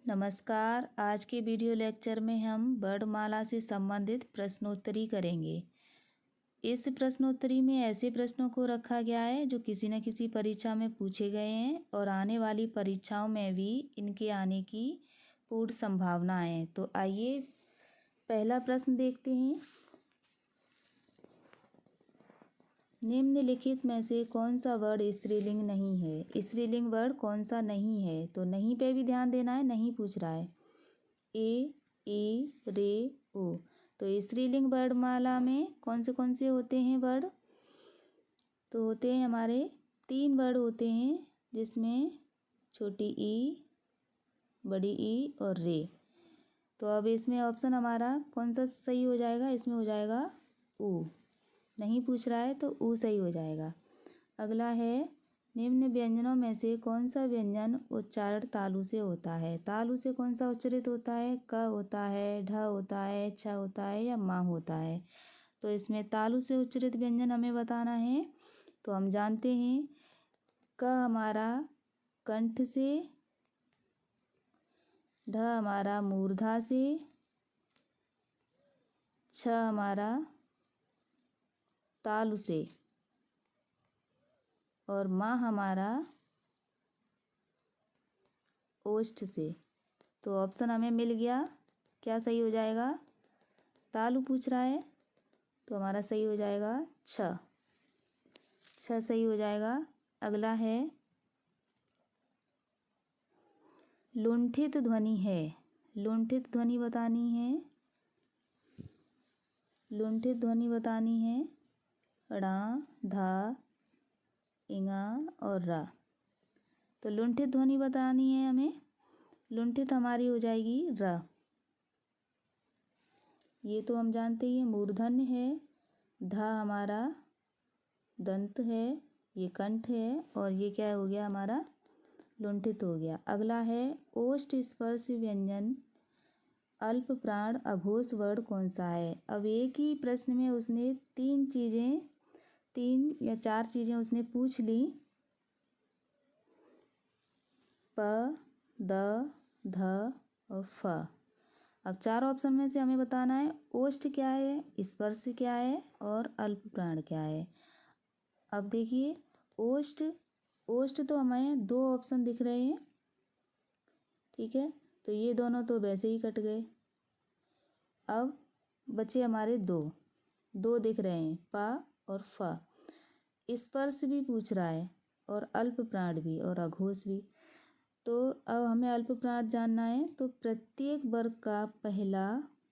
नमस्कार। आज के वीडियो लेक्चर में हम वर्णमाला से संबंधित प्रश्नोत्तरी करेंगे। इस प्रश्नोत्तरी में ऐसे प्रश्नों को रखा गया है जो किसी न किसी परीक्षा में पूछे गए हैं और आने वाली परीक्षाओं में भी इनके आने की पूर्ण संभावना है। तो आइए पहला प्रश्न देखते हैं। निम्नलिखित में से कौन सा वर्ड स्त्रीलिंग नहीं है? स्त्रीलिंग वर्ड कौन सा नहीं है? तो नहीं पे भी ध्यान देना है, नहीं पूछ रहा है। ए, ई, रे, ओ। तो स्त्रीलिंग वर्णमाला में कौन से होते हैं वर्ड? तो होते हैं हमारे 3 वर्ड होते हैं, जिसमें छोटी ई, बड़ी ई और रे। तो अब इसमें ऑप्शन हमारा कौन सा सही हो जाएगा? इसमें हो जाएगा ऊ। नहीं पूछ रहा है तो ऊ सही हो जाएगा। अगला है, निम्न व्यंजनों में से कौन सा व्यंजन उच्चारण तालु से होता है? तालु से कौन सा उच्चारित होता है? क होता है, ढ होता है, छ होता है या मा होता है? तो इसमें तालु से उच्चारित व्यंजन हमें बताना है। तो हम जानते हैं क हमारा कंठ से, ढ हमारा मूर्धा से, छ हमारा तालु से और माँ हमारा ओष्ठ से। तो ऑप्शन हमें मिल गया। क्या सही हो जाएगा? तालु पूछ रहा है तो हमारा सही हो जाएगा छ सही हो जाएगा। अगला है, लुंठित ध्वनि है। लुंठित ध्वनि बतानी है। लुंठित ध्वनि बतानी है ड़ा, धा, इंगा और रा। तो लुंठित ध्वनि बतानी है हमें। लुंठित हमारी हो जाएगी र। ये तो हम जानते ही हैं, मूर्धन्य है। धा हमारा दंत है, ये कंठ है और ये क्या हो गया हमारा? लुंठित हो गया। अगला है, ओष्ठ स्पर्श व्यंजन अल्प प्राण अघोष वर्ण कौन सा है? अब एक ही प्रश्न में उसने 3 या 4 चीज़ें उसने पूछ ली। प, द, ध और फ। अब 4 ऑप्शन में से हमें बताना है ओष्ठ क्या है, स्पर्श क्या है और अल्प प्राण क्या है। अब देखिए, ओष्ठ तो हमें 2 ऑप्शन दिख रहे हैं, ठीक है। तो ये दोनों तो वैसे ही कट गए। अब बचे हमारे 2 दिख रहे हैं, प और फ। स्पर्श भी पूछ रहा है और अल्प प्राण भी और अघोष भी। तो अब हमें अल्प प्राण जानना है। तो प्रत्येक वर्ग का पहला,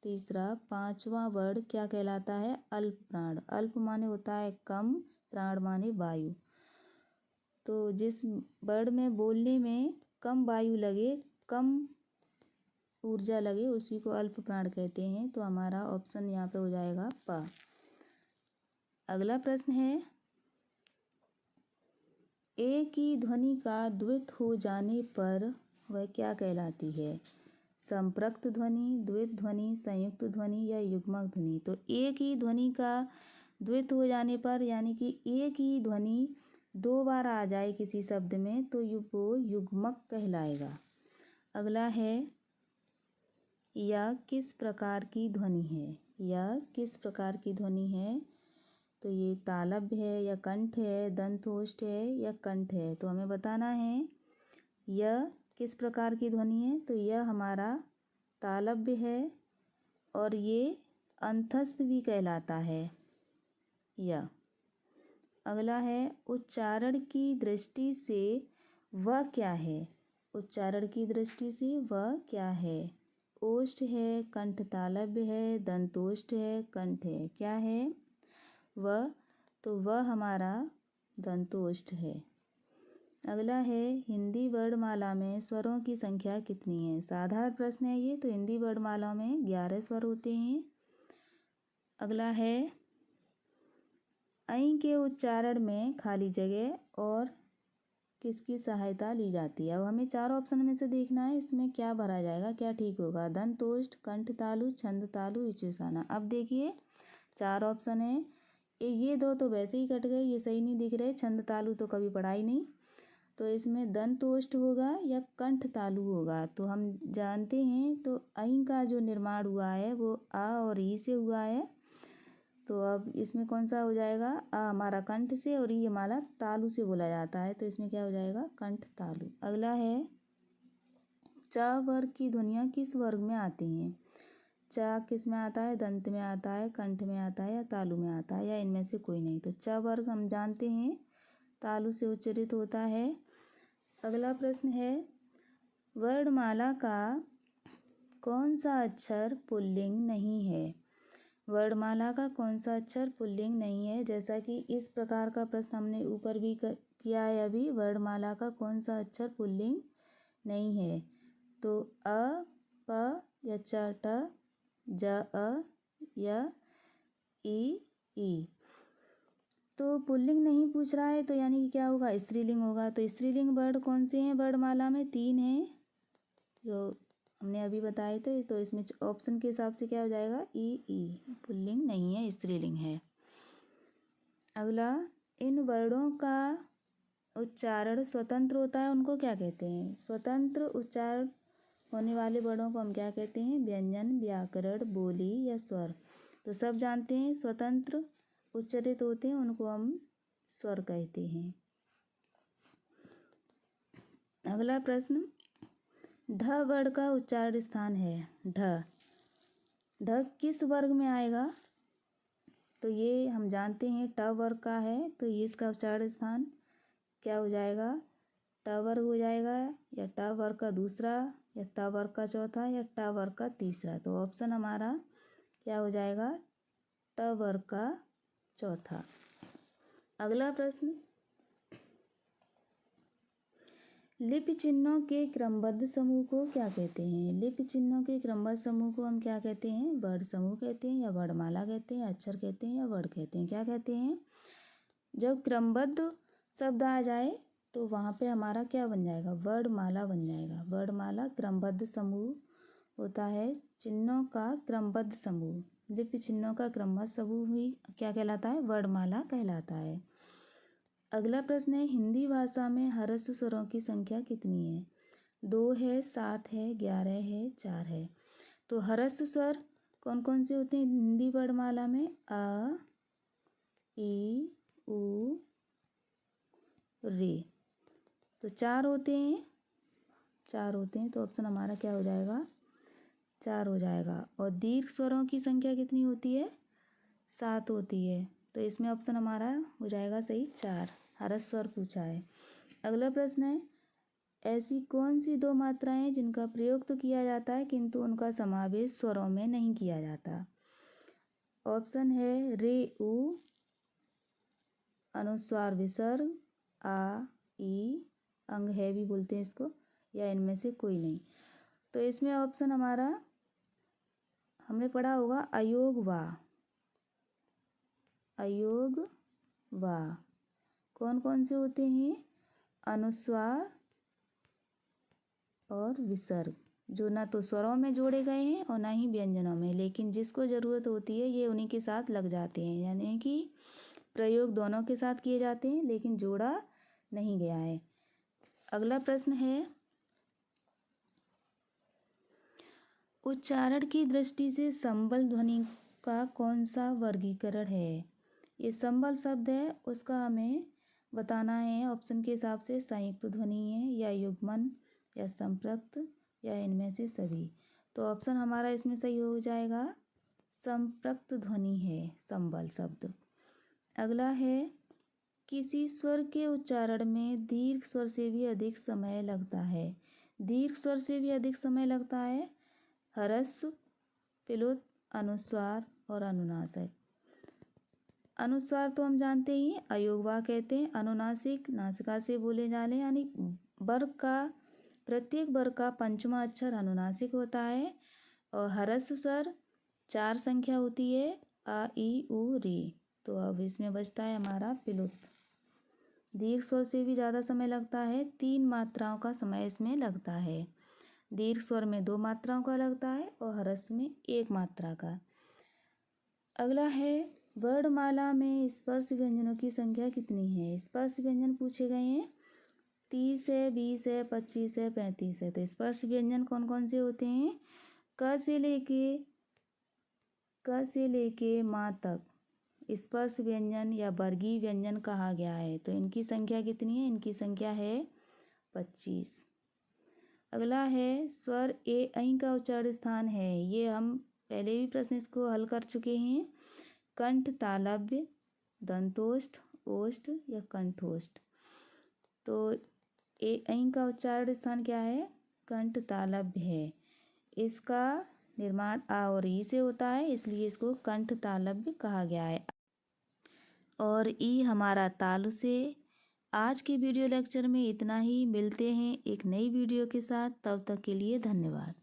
तीसरा, 5वां वर्ड क्या कहलाता है? अल्प प्राण। अल्प माने होता है कम, प्राण माने वायु। तो जिस वर्ड में बोलने में कम वायु लगे, कम ऊर्जा लगे, उसी को अल्प प्राण कहते हैं। तो हमारा ऑप्शन यहाँ पे हो जाएगा प। अगला प्रश्न है, ए की ध्वनि का द्वित हो जाने पर वह क्या कहलाती है? संपृक्त ध्वनि, द्वित ध्वनि, संयुक्त ध्वनि या युग्मक ध्वनि। तो ए की ध्वनि का द्वित हो जाने पर, यानी कि ए की ध्वनि 2 बार आ जाए किसी शब्द में, तो वो युग्मक कहलाएगा। अगला है, यह किस प्रकार की ध्वनि है? यह किस प्रकार की ध्वनि है? तो ये तालव्य है या कंठ है, दंतोष्ठ है या कंठ है। तो हमें बताना है यह किस प्रकार की ध्वनि है। तो यह हमारा तालव्य है और ये अंतस्थ भी कहलाता है यह। अगला है, उच्चारण की दृष्टि से वह क्या है? उच्चारण की दृष्टि से वह क्या है? ओष्ठ है, कंठ तालव्य है, दंतोष्ठ है, कंठ है। क्या है वह? तो वह हमारा दंतोष्ठ है। अगला है, हिंदी वर्णमाला में स्वरों की संख्या कितनी है? साधारण प्रश्न है ये। तो हिंदी वर्णमाला में 11 स्वर होते हैं। अगला है, ऐ के उच्चारण में खाली जगह और किसकी सहायता ली जाती है? अब हमें 4 ऑप्शन में से देखना है, इसमें क्या भरा जाएगा, क्या ठीक होगा? दंतोष्ठ, कंठ तालु, छंद तालु, इचुसाना। अब देखिए 4 ऑप्शन है। ये 2 तो वैसे ही कट गए, ये सही नहीं दिख रहे। छंद तालु तो कभी पढ़ा ही नहीं। तो इसमें दंत ओष्ठ होगा या कंठ तालु होगा। तो हम जानते हैं तो ऐ का जो निर्माण हुआ है वो आ और ई से हुआ है। तो अब इसमें कौन सा हो जाएगा, आ हमारा कंठ से और ई हमारा तालु से बोला जाता है, तो इसमें क्या हो जाएगा, कंठ तालु। अगला है च वर्ग की ध्वनियाँ किस वर्ग में आती हैं। च किस में आता है, दंत में आता है, कंठ में आता है या तालु में आता है, या इनमें से कोई नहीं। तो च वर्ग हम जानते हैं तालु से उच्चारित होता है। अगला प्रश्न है वर्णमाला का कौन सा अक्षर पुल्लिंग नहीं है। वर्णमाला का कौन सा अक्षर पुल्लिंग नहीं है। जैसा कि इस प्रकार का प्रश्न हमने ऊपर भी किया है अभी, वर्णमाला का कौन सा अक्षर पुल्लिंग नहीं है। तो अ, प या च, ट, ज, अ या ई। तो पुल्लिंग नहीं पूछ रहा है तो यानी कि क्या होगा, स्त्रीलिंग होगा। तो स्त्रीलिंग वर्ण कौन से हैं वर्णमाला में, 3 हैं जो हमने अभी बताए थे। तो इसमें ऑप्शन के हिसाब से क्या हो जाएगा, ई। पुल्लिंग नहीं है, स्त्रीलिंग है। अगला, इन वर्णों का उच्चारण स्वतंत्र होता है उनको क्या कहते हैं। स्वतंत्र उच्चारण होने वाले वर्णों को हम क्या कहते हैं, व्यंजन, व्याकरण, बोली या स्वर। तो सब जानते हैं स्वतंत्र उच्चारित होते हैं उनको हम स्वर कहते हैं। अगला प्रश्न, ढ वर्ण का उच्चारण स्थान है। ढ किस वर्ग में आएगा। तो ये हम जानते हैं ट वर्ग का है, तो ये इसका उच्चारण स्थान क्या हो जाएगा, ट वर्ग हो जाएगा, या ट वर्ग का दूसरा, या ट वर्ग का चौथा, या ट वर्ग का तीसरा। तो ऑप्शन हमारा क्या हो जाएगा, ट वर्ग का चौथा। अगला प्रश्न, लिपि चिन्हों के क्रमबद्ध समूह को क्या कहते हैं। लिपि चिन्हों के क्रमबद्ध समूह को हम क्या कहते हैं, वर्ण समूह कहते हैं, या वर्णमाला कहते हैं, अक्षर कहते हैं, या वर्ण कहते हैं। क्या कहते हैं, जब क्रमबद्ध शब्द आ जाए तो वहाँ पे हमारा क्या बन जाएगा, वर्णमाला बन जाएगा। वर्णमाला क्रमबद्ध समूह होता है, चिन्हों का क्रमबद्ध समूह, लिपि चिन्हों का क्रमबद्ध समूह ही क्या कहलाता है, वर्णमाला कहलाता है। अगला प्रश्न है, हिंदी भाषा में ह्रस्व स्वरों की संख्या कितनी है। 2 है, 7 है, 11 है, 4 है। तो ह्रस्व स्वर कौन कौन से होते हैं हिंदी वर्णमाला में, अ, ई, उ, रे। तो 4 होते हैं, 4 होते हैं। तो ऑप्शन हमारा क्या हो जाएगा, 4 हो जाएगा। और दीर्घ स्वरों की संख्या कितनी होती है, 7 होती है। तो इसमें ऑप्शन हमारा हो जाएगा सही 4, ह्रस्व स्वर पूछा है। अगला प्रश्न है, ऐसी कौन सी 2 मात्राएं हैं जिनका प्रयोग तो किया जाता है किंतु उनका समावेश स्वरों में नहीं किया जाता। ऑप्शन है रे, उ, अनुस्वार विसर्ग, आ, ई, अंग है भी बोलते हैं इसको, या इनमें से कोई नहीं। तो इसमें ऑप्शन हमारा हमने पढ़ा होगा अयोग वा। अयोग वा कौन कौन से होते हैं, अनुस्वार और विसर्ग, जो ना तो स्वरों में जोड़े गए हैं और ना ही व्यंजनों में, लेकिन जिसको ज़रूरत होती है ये उन्हीं के साथ लग जाते हैं। यानी कि प्रयोग दोनों के साथ किए जाते हैं लेकिन जोड़ा नहीं गया है। अगला प्रश्न है, उच्चारण की दृष्टि से संबल ध्वनि का कौन सा वर्गीकरण है। ये संबल शब्द है उसका हमें बताना है। ऑप्शन के हिसाब से संयुक्त ध्वनि है, या युग्मन, या संपृक्त, या इनमें से सभी। तो ऑप्शन हमारा इसमें सही हो जाएगा, संपृक्त ध्वनि है संबल शब्द। अगला है, किसी स्वर के उच्चारण में दीर्घ स्वर से भी अधिक समय लगता है। दीर्घ स्वर से भी अधिक समय लगता है ह्रस्व, प्लुत, अनुस्वार और अनुनासिक। अनुस्वार तो हम जानते ही अयोगवा कहते हैं। अनुनासिक नासिका से बोले जाने, यानी वर्ग का प्रत्येक वर्ग का पंचमा अक्षर अनुनासिक होता है। और ह्रस्व स्वर 4 संख्या होती है, आ, ई, उ, रे। तो अब इसमें बचता है हमारा प्लुत। दीर्घ स्वर से भी ज़्यादा समय लगता है, 3 मात्राओं का समय इसमें लगता है। दीर्घ स्वर में 2 मात्राओं का लगता है और ह्रस्व में 1 मात्रा का। अगला है, वर्णमाला में स्पर्श व्यंजनों की संख्या कितनी है। स्पर्श व्यंजन पूछे गए हैं 30 है, 20 है, 25 है, 35 है। तो स्पर्श व्यंजन कौन कौन से होते हैं? क से लेके माँ तक स्पर्श व्यंजन या वर्गीय व्यंजन कहा गया है। तो इनकी संख्या कितनी है? इनकी संख्या है 25। अगला है स्वर ए ऐ का उच्चारण स्थान है। ये हम पहले भी प्रश्न इसको हल कर चुके हैं। कंठ, तालव्य, दंतोष्ठ, ओष्ठ या कंठोष्ठ। तो ए ऐ का उच्चारण स्थान क्या है? कंठ तालव्य है। इसका निर्माण आ और ई से होता है, इसलिए इसको कंठ तालव्य कहा गया है। और ई हमारा तालु से। आज के वीडियो लेक्चर में इतना ही। मिलते हैं एक नई वीडियो के साथ। तब तक के लिए धन्यवाद।